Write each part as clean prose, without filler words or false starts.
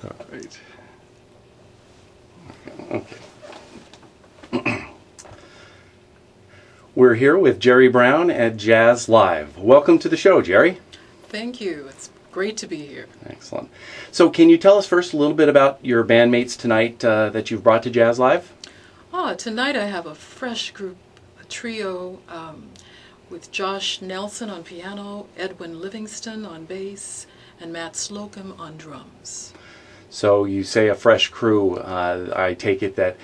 All right. Okay. We're here with Jeri Brown at Jazz Live. Welcome to the show, Jeri. Thank you. It's great to be here. Excellent. So can you tell us first a little bit about your bandmates tonight that you've brought to Jazz Live? Tonight I have a fresh group, a trio with Josh Nelson on piano, Edwin Livingston on bass, and Matt Slocum on drums. So you say a fresh crew. I take it that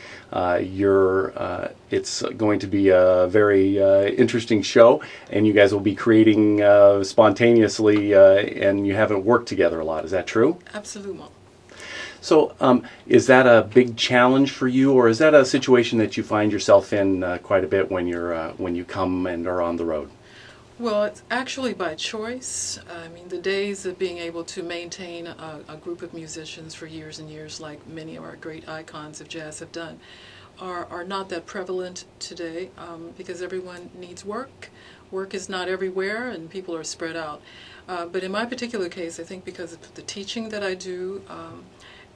it's going to be a very interesting show, and you guys will be creating spontaneously, and you haven't worked together a lot. Is that true? Absolutely. So is that a big challenge for you, or is that a situation that you find yourself in quite a bit when you come and are on the road? Well, it's actually by choice. I mean, the days of being able to maintain a group of musicians for years and years, like many of our great icons of jazz have done, are not that prevalent today because everyone needs work. Work is not everywhere, and people are spread out. But in my particular case, I think because of the teaching that I do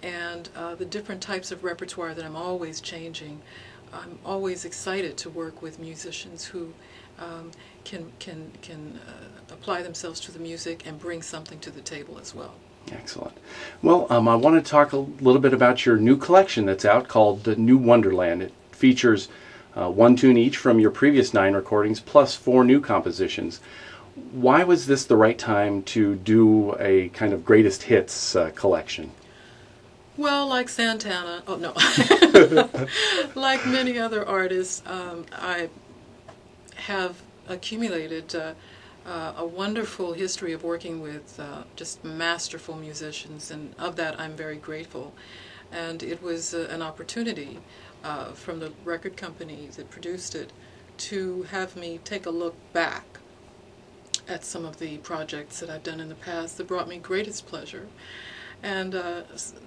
and the different types of repertoire that I'm always changing, I'm always excited to work with musicians who can apply themselves to the music and bring something to the table as well. Excellent. Well, I want to talk a little bit about your new collection that's out called The New Wonderland. It features one tune each from your previous 9 recordings plus 4 new compositions. Why was this the right time to do a kind of greatest hits collection? Well, like Santana, oh no, like many other artists, I have accumulated a wonderful history of working with just masterful musicians, and of that I'm very grateful. And it was an opportunity from the record company that produced it to have me take a look back at some of the projects that I've done in the past that brought me greatest pleasure. And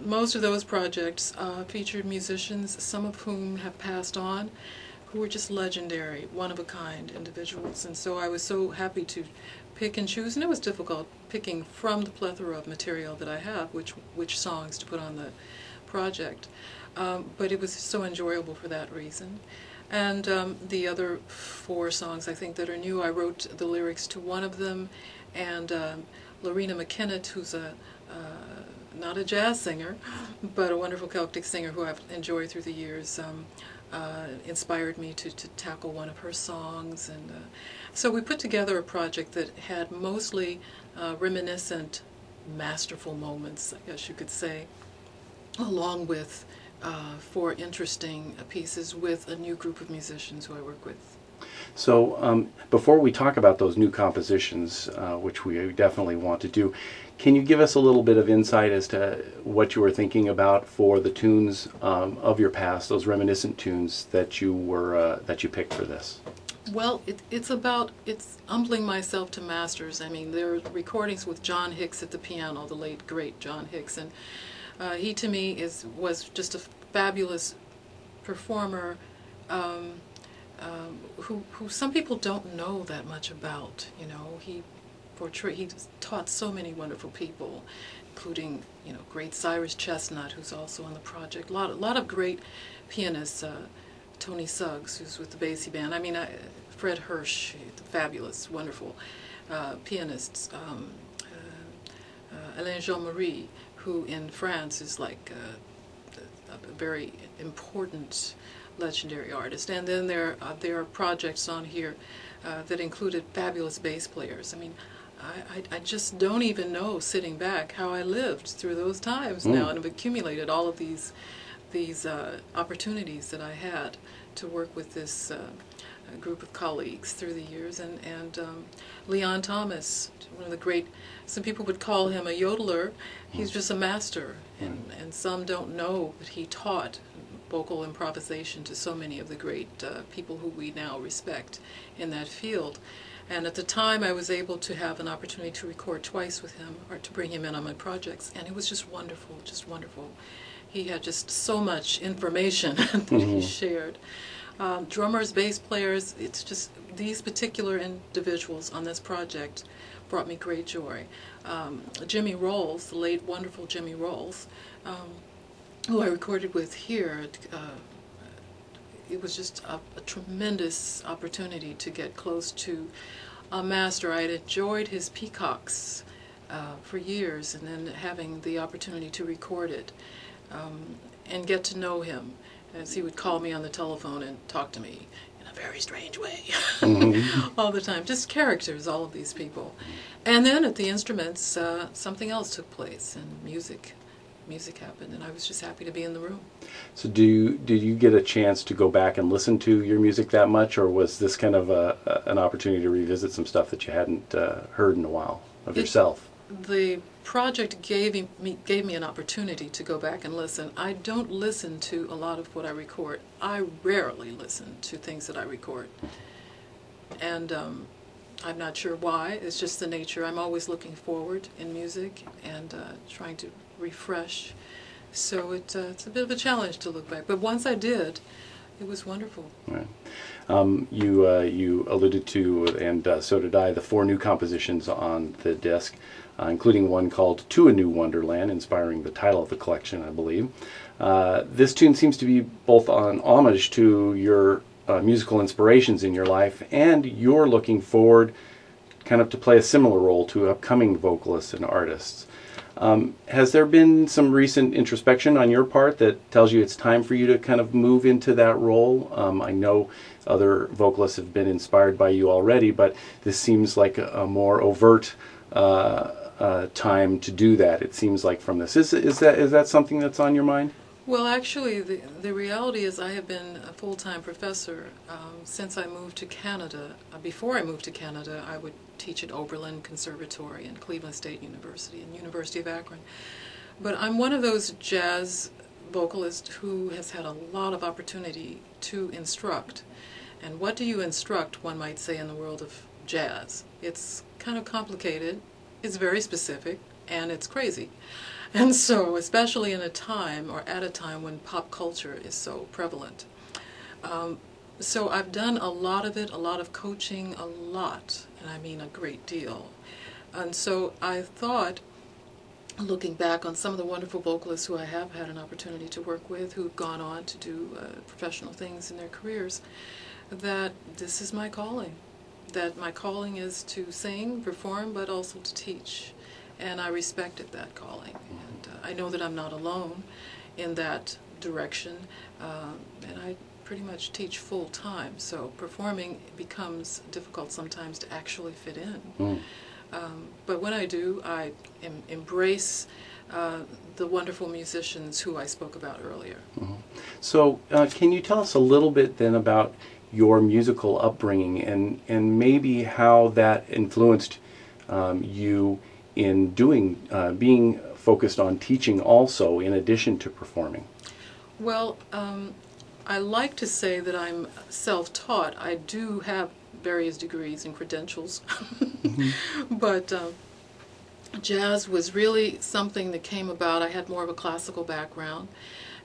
most of those projects featured musicians, some of whom have passed on, who were just legendary, one-of-a-kind individuals. And so I was so happy to pick and choose, and it was difficult picking from the plethora of material that I have, which songs to put on the project. But it was so enjoyable for that reason. And the other 4 songs I think that are new, I wrote the lyrics to one of them, and Lorena McKennett, who's not a jazz singer, but a wonderful Celtic singer who I've enjoyed through the years, inspired me to tackle one of her songs. And so we put together a project that had mostly reminiscent, masterful moments, I guess you could say, along with 4 interesting pieces with a new group of musicians who I work with. So before we talk about those new compositions, which we definitely want to do, can you give us a little bit of insight as to what you were thinking about for the tunes of your past, those reminiscent tunes that you picked for this? Well, it's humbling myself to masters. I mean, there are recordings with John Hicks at the piano, the late great John Hicks, and he to me was just a fabulous performer. Who some people don't know that much about. You know, he taught so many wonderful people, including, you know, great Cyrus Chestnut, who's also on the project. A lot of great pianists. Tony Suggs, who's with the Basie Band. I mean, Fred Hirsch, the fabulous, wonderful pianists. Alain Jean-Marie, who in France is like a very important legendary artist. And then there are projects on here that included fabulous bass players. I mean, I just don't even know, sitting back, how I lived through those times now, and have accumulated all of these opportunities that I had to work with this group of colleagues through the years. And Leon Thomas, one of the great, some people would call him a yodeler. He's just a master, and some don't know that he taught vocal improvisation to so many of the great people who we now respect in that field. And at the time I was able to have an opportunity to record twice with him, or to bring him in on my projects, and it was just wonderful, just wonderful. He had just so much information that he shared. Drummers, bass players, it's just these particular individuals on this project brought me great joy. Jimmy Rolls, the late wonderful Jimmy Rolls, who I recorded with here. It was just a tremendous opportunity to get close to a master. I had enjoyed his Peacocks for years, and then having the opportunity to record it and get to know him, as he would call me on the telephone and talk to me in a very strange way all the time. Just characters, all of these people. And then at the instruments, something else took place, and music happened, and I was just happy to be in the room. So did you get a chance to go back and listen to your music that much, or was this kind of an opportunity to revisit some stuff that you hadn't heard in a while of yourself? The project gave me an opportunity to go back and listen. I don't listen to a lot of what I record. I rarely listen to things that I record. And I'm not sure why. It's just the nature. I'm always looking forward in music and trying to refresh. So it's a bit of a challenge to look back. But once I did, it was wonderful. Right. You alluded to, and so did I, the 4 new compositions on the disc, including one called To a New Wonderland, inspiring the title of the collection, I believe. This tune seems to be both an homage to your musical inspirations in your life, and you're looking forward kind of to play a similar role to upcoming vocalists and artists. Has there been some recent introspection on your part that tells you it's time for you to kind of move into that role? I know other vocalists have been inspired by you already, but this seems like a more overt time to do that, it seems like, from this. Is that something that's on your mind? Well, actually, the reality is I have been a full-time professor since I moved to Canada. Before I moved to Canada, I would teach at Oberlin Conservatory and Cleveland State University and University of Akron. But I'm one of those jazz vocalists who has had a lot of opportunity to instruct. And what do you instruct, one might say, in the world of jazz? It's kind of complicated, it's very specific, and it's crazy. And so, especially in a time, or at a time, when pop culture is so prevalent. So I've done a lot of it, a lot of coaching, a lot, and I mean a great deal. And so I thought, looking back on some of the wonderful vocalists who I have had an opportunity to work with, who've gone on to do professional things in their careers, that this is my calling. That my calling is to sing, perform, but also to teach. And I respected that calling. And I know that I'm not alone in that direction. And I pretty much teach full time, so performing becomes difficult sometimes to actually fit in. But when I do, I embrace the wonderful musicians who I spoke about earlier. So can you tell us a little bit then about your musical upbringing and maybe how that influenced you in being focused on teaching also in addition to performing? Well, I like to say that I'm self-taught. I do have various degrees and credentials, but jazz was really something that came about. I had more of a classical background,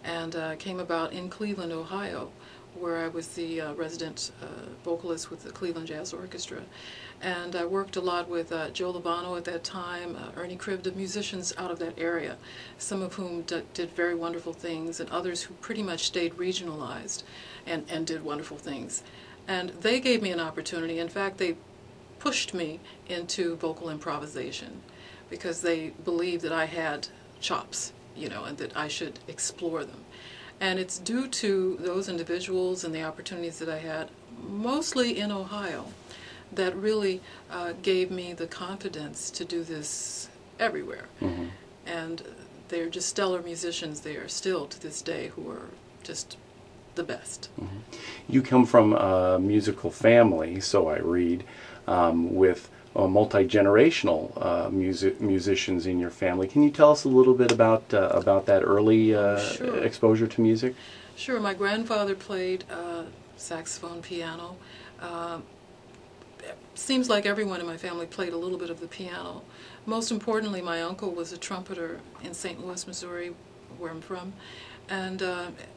and came about in Cleveland, Ohio, where I was the resident vocalist with the Cleveland Jazz Orchestra. And I worked a lot with Joe Lovano at that time, Ernie Cribb, the musicians out of that area, some of whom did very wonderful things, and others who pretty much stayed regionalized and did wonderful things. And they gave me an opportunity. In fact, they pushed me into vocal improvisation because they believed that I had chops, you know, and that I should explore them. And it's due to those individuals and the opportunities that I had, mostly in Ohio, that really gave me the confidence to do this everywhere. And they're just stellar musicians there still to this day who are just the best. You come from a musical family, so I read, with multi-generational musicians in your family. Can you tell us a little bit about that early exposure to music? Sure. My grandfather played saxophone, piano. Seems like everyone in my family played a little bit of the piano. Most importantly, my uncle was a trumpeter in St. Louis, Missouri, where I'm from. And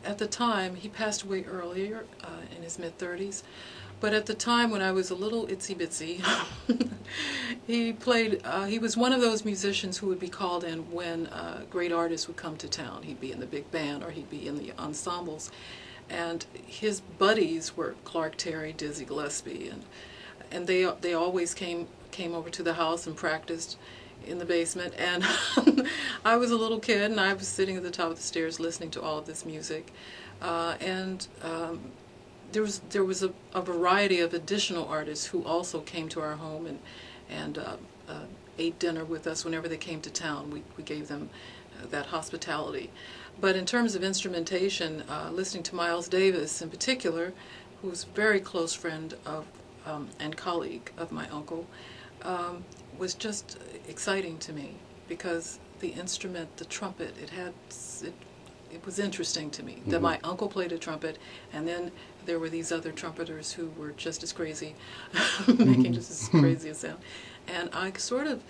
at the time, he passed away earlier, in his mid-30s, But at the time when I was a little itsy bitsy, he was one of those musicians who would be called in when great artists would come to town. He'd be in the big band or he'd be in the ensembles. And his buddies were Clark Terry, Dizzy Gillespie, and they always came over to the house and practiced in the basement. And I was a little kid and I was sitting at the top of the stairs listening to all of this music. There was a variety of additional artists who also came to our home and ate dinner with us whenever they came to town. We gave them that hospitality. But in terms of instrumentation, listening to Miles Davis in particular, who's a very close friend of and colleague of my uncle, was just exciting to me because the instrument, the trumpet, it was interesting to me that my uncle played a trumpet, and then there were these other trumpeters who were just as crazy, making just as crazy a sound. And I sort of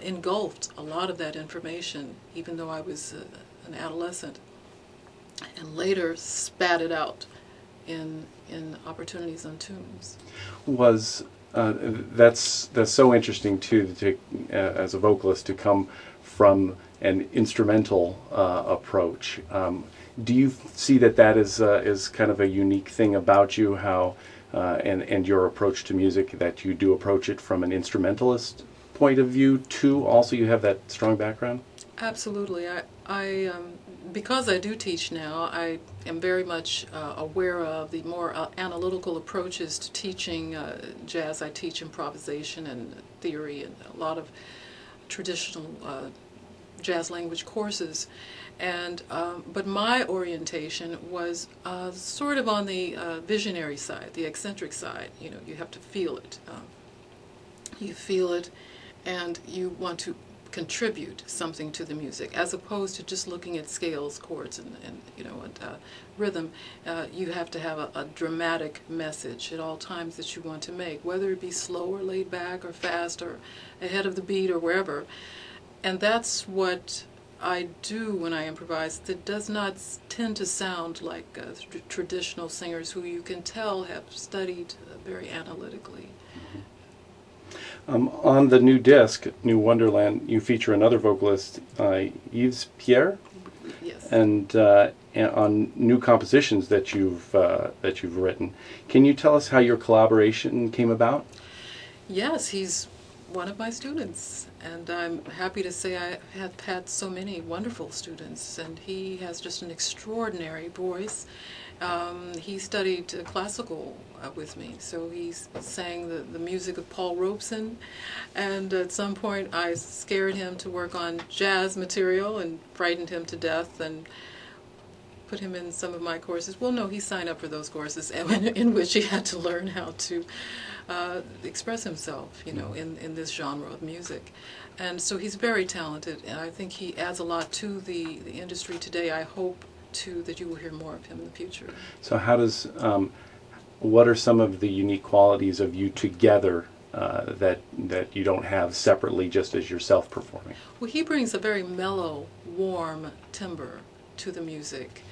engulfed a lot of that information, even though I was an adolescent, and later spat it out in opportunities on tunes. That's so interesting too, as a vocalist, to come from an instrumental approach. Do you see that is kind of a unique thing about you, how and your approach to music, that you do approach it from an instrumentalist point of view too? Also, you have that strong background. Absolutely. I because I do teach now, I am very much aware of the more analytical approaches to teaching jazz. I teach improvisation and theory and a lot of traditional jazz language courses, and but my orientation was sort of on the visionary side, the eccentric side. You know, you have to feel it. You feel it, and you want to contribute something to the music, as opposed to just looking at scales, chords, and rhythm. You have to have a dramatic message at all times that you want to make, whether it be slow or laid back or fast or ahead of the beat or wherever. And that's what I do when I improvise. That does not tend to sound like traditional singers who you can tell have studied very analytically. On the new disc, New Wonderland, you feature another vocalist, Yves Pierre, Yes. and on new compositions that you've written. Can you tell us how your collaboration came about? Yes, he's one of my students, and I'm happy to say I have had so many wonderful students, and he has just an extraordinary voice. He studied classical with me, so he sang the music of Paul Robeson, and at some point I scared him to work on jazz material and frightened him to death and put him in some of my courses. Well, no, he signed up for those courses in which he had to learn how to express himself, you know, in this genre of music. And so he's very talented, and I think he adds a lot to the industry today. I hope that you will hear more of him in the future. So how does, what are some of the unique qualities of you together that you don't have separately, just as yourself performing? Well, he brings a very mellow, warm timbre to the music.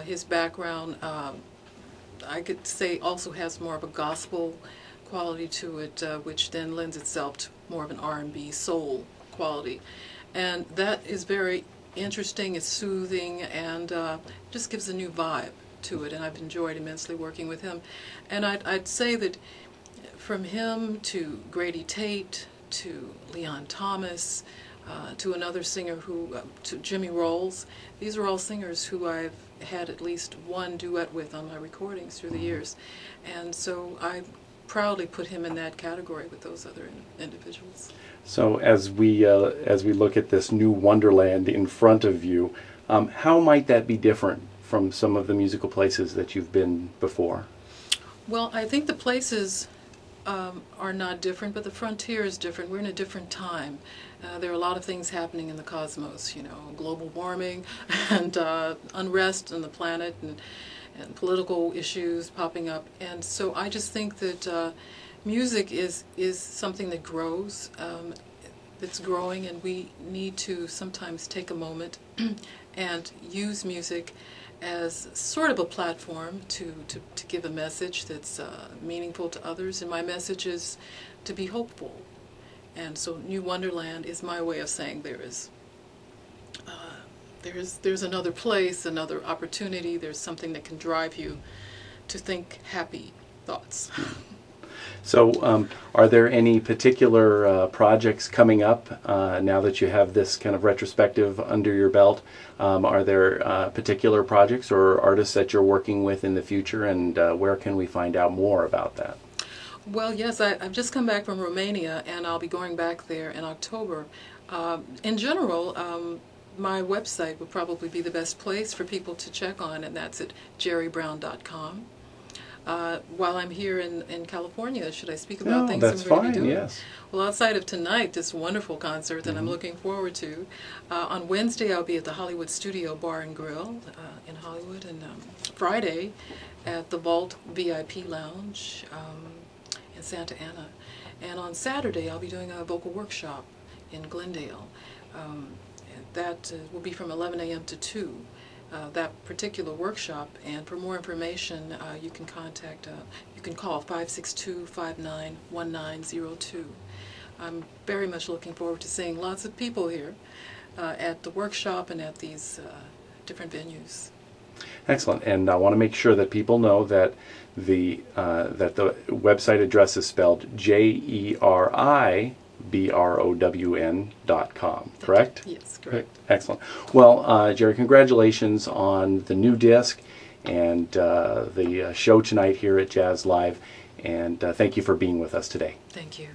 His background, I could say, also has more of a gospel quality to it, which then lends itself to more of an R&B soul quality. And that is very interesting, it's soothing, and just gives a new vibe to it, and I've enjoyed immensely working with him. And I'd say that from him to Grady Tate to Leon Thomas to another singer to Jimmy Rolls, these are all singers who I've had at least one duet with on my recordings through the years, and so I proudly put him in that category with those other individuals. So as we look at this new Wonderland in front of you, how might that be different from some of the musical places that you've been before? Well, I think the places are not different, but the frontier is different. We're in a different time. There are a lot of things happening in the cosmos, you know, global warming and unrest on the planet, and political issues popping up. And so I just think that music is something that grows. that's growing, and we need to sometimes take a moment and use music as sort of a platform to give a message that's meaningful to others, and my message is to be hopeful. And so New Wonderland is my way of saying there's another place, another opportunity, there's something that can drive you to think happy thoughts. So are there any particular projects coming up now that you have this kind of retrospective under your belt? Are there particular projects or artists that you're working with in the future, and where can we find out more about that? Well, yes, I've just come back from Romania, and I'll be going back there in October. In general, my website would probably be the best place for people to check on, and that's at jeribrown.com. While I'm here in California, should I speak about things that's I'm going to fine, be doing? yes. Well, outside of tonight, this wonderful concert that I'm looking forward to, on Wednesday I'll be at the Hollywood Studio Bar and Grill in Hollywood, and Friday at the Vault VIP Lounge in Santa Ana. And on Saturday I'll be doing a vocal workshop in Glendale. That will be from 11 a.m. to 2. That particular workshop, and for more information you can call 562-591902. I'm very much looking forward to seeing lots of people here at the workshop and at these different venues. Excellent, and I want to make sure that people know that the website address is spelled JERIBROWN.com, correct? Yes, correct. Excellent. Well, Jeri, congratulations on the new disc and the show tonight here at Jazz Live, and thank you for being with us today. Thank you.